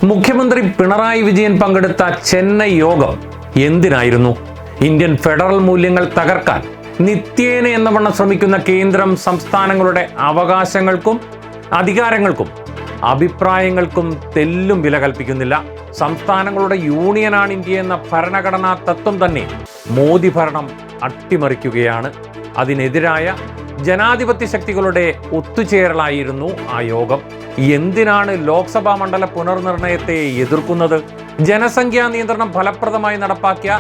മുഖ്യമന്ത്രി പിണറായി വിജയൻ പങ്കെടുത്ത ചെന്നൈ യോഗം എന്തിനായിരുന്നു? ഇന്ത്യൻ ഫെഡറൽ മൂല്യങ്ങൾ തകർക്കാൻ നിത്യേന എന്നവണ്ണം ശ്രമിക്കുന്ന കേന്ദ്രം സംസ്ഥാനങ്ങളുടെ അവകാശങ്ങൾക്കും അധികാരങ്ങൾക്കും അഭിപ്രായങ്ങൾക്കും തെല്ലും വില കൽപ്പിക്കുന്നില്ല. സംസ്ഥാനങ്ങളുടെ യൂണിയനാണ് ഇന്ത്യ എന്ന ഭരണഘടനാ തത്വം തന്നെ മോദി ഭരണം അട്ടിമറിക്കുകയാണ്. അതിനെതിരായ ജനാധിപത്യ ശക്തികളുടെ ഒത്തുചേരലായിരുന്നു ആ യോഗം. എന്തിനാണ് ലോക്സഭാ മണ്ഡല പുനർനിർണയത്തെ എതിർക്കുന്നത്? ജനസംഖ്യാ നിയന്ത്രണം ഫലപ്രദമായി നടപ്പാക്കിയ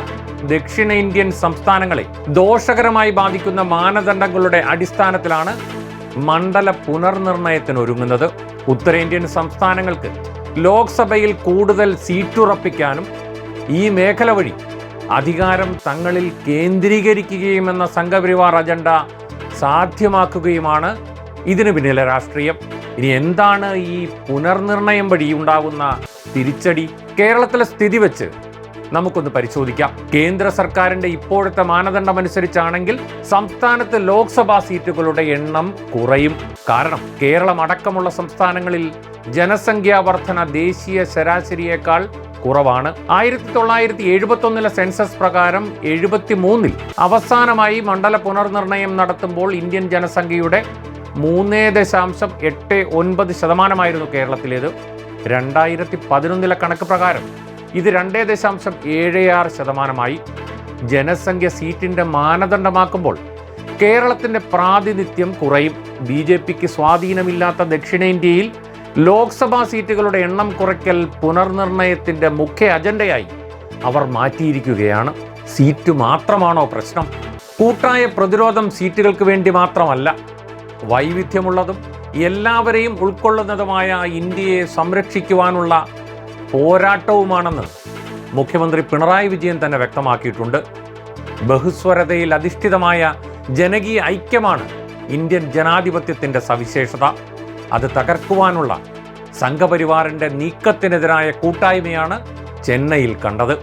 ദക്ഷിണേന്ത്യൻ സംസ്ഥാനങ്ങളെ ദോഷകരമായി ബാധിക്കുന്ന മാനദണ്ഡങ്ങളുടെ അടിസ്ഥാനത്തിലാണ് മണ്ഡല പുനർനിർണയത്തിനൊരുങ്ങുന്നത്. ഉത്തരേന്ത്യൻ സംസ്ഥാനങ്ങൾക്ക് ലോക്സഭയിൽ കൂടുതൽ സീറ്റുറപ്പിക്കാനും ഈ മേഖല വഴി അധികാരം തങ്ങളിൽ കേന്ദ്രീകരിക്കുകയുമെന്ന സംഘപരിവാർ അജണ്ട സാധ്യമാക്കുകയുമാണ് ഇതിനു പിന്നിലെ രാഷ്ട്രീയം. ഇനി എന്താണ് ഈ പുനർനിർണയം വഴി ഉണ്ടാകുന്ന തിരിച്ചടി? കേരളത്തിലെ സ്ഥിതി വെച്ച് നമുക്കൊന്ന് പരിശോധിക്കാം. കേന്ദ്ര സർക്കാരിന്റെ ഇപ്പോഴത്തെ മാനദണ്ഡമനുസരിച്ചാണെങ്കിൽ സംസ്ഥാനത്ത് ലോക്സഭാ സീറ്റുകളുടെ എണ്ണം കുറയും. കാരണം കേരളം അടക്കമുള്ള സംസ്ഥാനങ്ങളിൽ ജനസംഖ്യാ വർധന ദേശീയ ശരാശരിയേക്കാൾ കുറവാണ്. 1971 സെൻസസ് പ്രകാരം 73 അവസാനമായി മണ്ഡല പുനർനിർണയം നടത്തുമ്പോൾ ഇന്ത്യൻ ജനസംഖ്യയുടെ 3.89% കേരളത്തിലേത്. 2011 കണക്ക് പ്രകാരം ഇത് 2.76%. ജനസംഖ്യ സീറ്റിന്റെ മാനദണ്ഡമാക്കുമ്പോൾ കേരളത്തിന്റെ പ്രാതിനിധ്യം കുറയും. BJPക്ക് സ്വാധീനമില്ലാത്ത ദക്ഷിണേന്ത്യയിൽ ലോക്സഭാ സീറ്റുകളുടെ എണ്ണം കുറയ്ക്കൽ പുനർനിർണയത്തിന്റെ മുഖ്യ അജണ്ടയായി അവർ മാറ്റിയിരിക്കുകയാണ്. സീറ്റ് മാത്രമാണോ പ്രശ്നം? കൂട്ടായ പ്രതിരോധം സീറ്റുകൾക്ക് വേണ്ടി മാത്രമല്ല, വൈവിധ്യമുള്ളതും എല്ലാവരെയും ഉൾക്കൊള്ളുന്നതുമായ ഇന്ത്യയെ സംരക്ഷിക്കുവാനുള്ള പോരാട്ടവുമാണെന്ന് മുഖ്യമന്ത്രി പിണറായി വിജയൻ തന്നെ വ്യക്തമാക്കിയിട്ടുണ്ട്. ബഹുസ്വരതയിൽ അധിഷ്ഠിതമായ ജനകീയ ഐക്യമാണ് ഇന്ത്യൻ ജനാധിപത്യത്തിൻ്റെ സവിശേഷത. അത് തകർക്കുവാനുള്ള സംഘപരിവാറിൻ്റെ നീക്കത്തിനെതിരായ കൂട്ടായ്മയാണ് ചെന്നൈയിൽ കണ്ടത്.